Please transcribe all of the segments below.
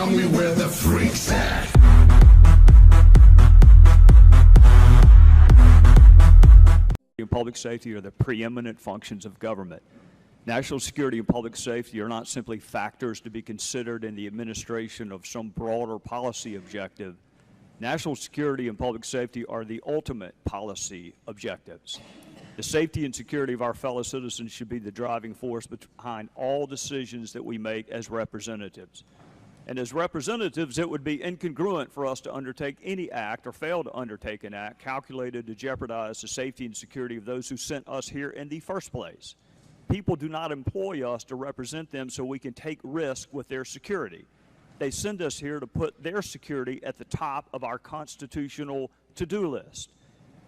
tell me where the freaks at. Public safety are the preeminent functions of government. National security and public safety are not simply factors to be considered in the administration of some broader policy objective. National security and public safety are the ultimate policy objectives. The safety and security of our fellow citizens should be the driving force behind all decisions that we make as representatives. And as representatives, it would be incongruent for us to undertake any act or fail to undertake an act calculated to jeopardize the safety and security of those who sent us here in the first place. People do not employ us to represent them so we can take risk with their security. They send us here to put their security at the top of our constitutional to-do list.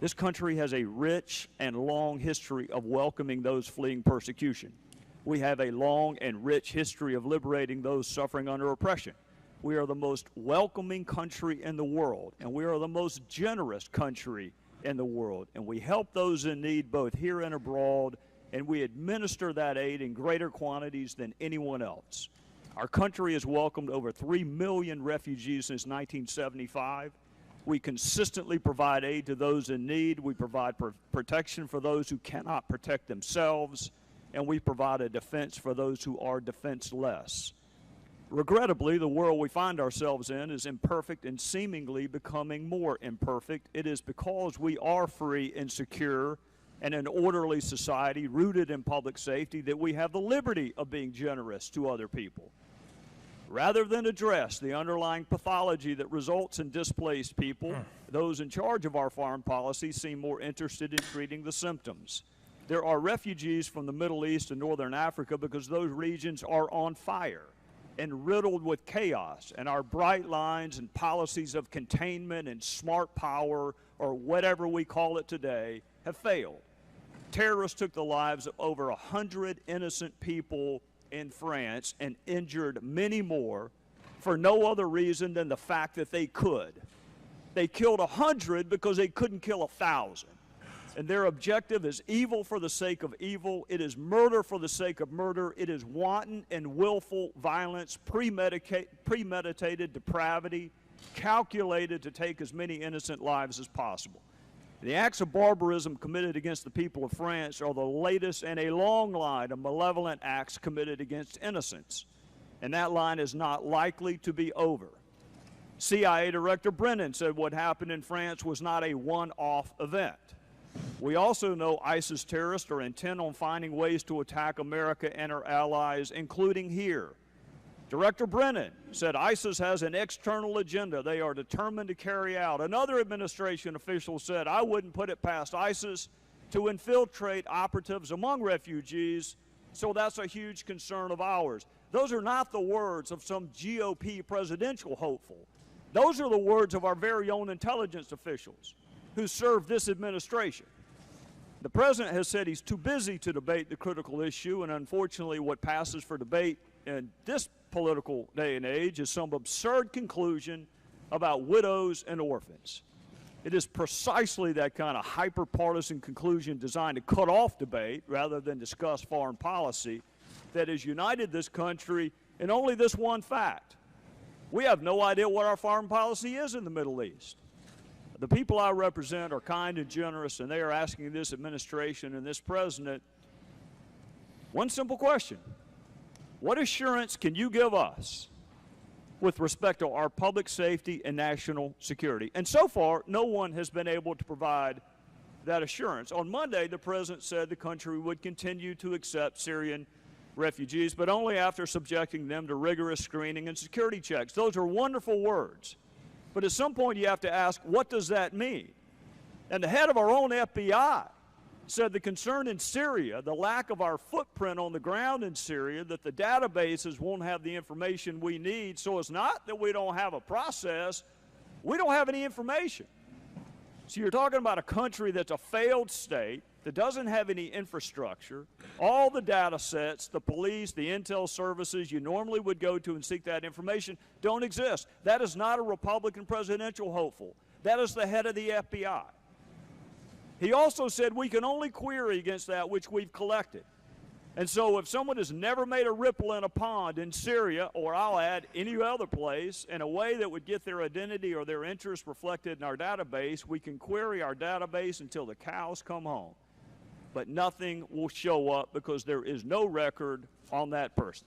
This country has a rich and long history of welcoming those fleeing persecution. We have a long and rich history of liberating those suffering under oppression. We are the most welcoming country in the world, and we are the most generous country in the world. And we help those in need both here and abroad, and we administer that aid in greater quantities than anyone else. Our country has welcomed over 3 million refugees since 1975. We consistently provide aid to those in need. We provide protection for those who cannot protect themselves, and we provide a defense for those who are defenseless. Regrettably, the world we find ourselves in is imperfect and seemingly becoming more imperfect. It is because we are free and secure and an orderly society rooted in public safety that we have the liberty of being generous to other people. Rather than address the underlying pathology that results in displaced people, those in charge of our foreign policy seem more interested in treating the symptoms. There are refugees from the Middle East and Northern Africa because those regions are on fire and riddled with chaos, and our bright lines and policies of containment and smart power, or whatever we call it today, have failed. Terrorists took the lives of over 100 innocent people in France and injured many more for no other reason than the fact that they could. They killed 100 because they couldn't kill 1,000. And their objective is evil for the sake of evil. It is murder for the sake of murder. It is wanton and willful violence, premeditated depravity, calculated to take as many innocent lives as possible. The acts of barbarism committed against the people of France are the latest in a long line of malevolent acts committed against innocents. And that line is not likely to be over. CIA Director Brennan said what happened in France was not a one-off event. We also know ISIS terrorists are intent on finding ways to attack America and our allies, including here. Director Brennan said ISIS has an external agenda they are determined to carry out. Another administration official said, I wouldn't put it past ISIS to infiltrate operatives among refugees, so that's a huge concern of ours. Those are not the words of some GOP presidential hopeful. Those are the words of our very own intelligence officials who serve this administration. The president has said he's too busy to debate the critical issue, and unfortunately what passes for debate in this political day and age is some absurd conclusion about widows and orphans. It is precisely that kind of hyper-partisan conclusion designed to cut off debate rather than discuss foreign policy that has united this country in only this one fact. We have no idea what our foreign policy is in the Middle East. The people I represent are kind and generous, and they are asking this administration and this president one simple question. What assurance can you give us with respect to our public safety and national security? And so far, no one has been able to provide that assurance. On Monday, the president said the country would continue to accept Syrian refugees, but only after subjecting them to rigorous screening and security checks. Those are wonderful words. But at some point, you have to ask, what does that mean? And the head of our own FBI said the concern in Syria, the lack of our footprint on the ground in Syria, that the databases won't have the information we need. So it's not that we don't have a process, we don't have any information. So you're talking about a country that's a failed state, that doesn't have any infrastructure. All the data sets, the police, the intel services you normally would go to and seek that information don't exist. That is not a Republican presidential hopeful. That is the head of the FBI. He also said we can only query against that which we've collected. And so if someone has never made a ripple in a pond in Syria, or I'll add any other place, in a way that would get their identity or their interest reflected in our database, we can query our database until the cows come home. But nothing will show up because there is no record on that person.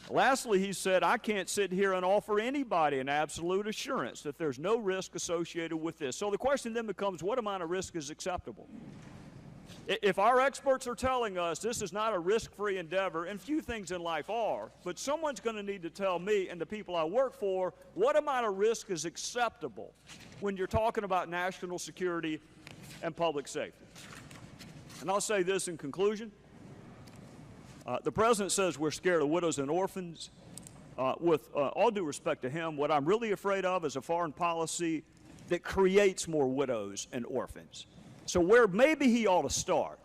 Lastly, he said, I can't sit here and offer anybody an absolute assurance that there's no risk associated with this. So the question then becomes, what amount of risk is acceptable? If our experts are telling us this is not a risk-free endeavor, and few things in life are, but someone's going to need to tell me and the people I work for what amount of risk is acceptable when you're talking about national security and public safety. And I'll say this in conclusion. The president says we're scared of widows and orphans. With all due respect to him, what I'm really afraid of is a foreign policy that creates more widows and orphans. So where maybe he ought to start,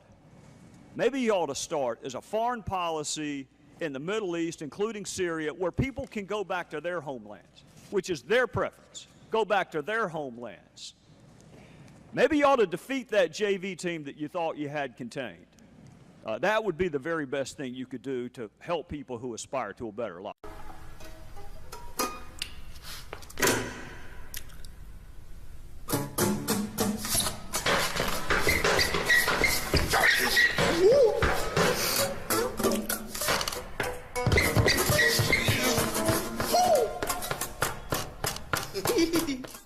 is a foreign policy in the Middle East, including Syria, where people can go back to their homelands, which is their preference, go back to their homelands. Maybe you ought to defeat that JV team that you thought you had contained. That would be the very best thing you could do to help people who aspire to a better life.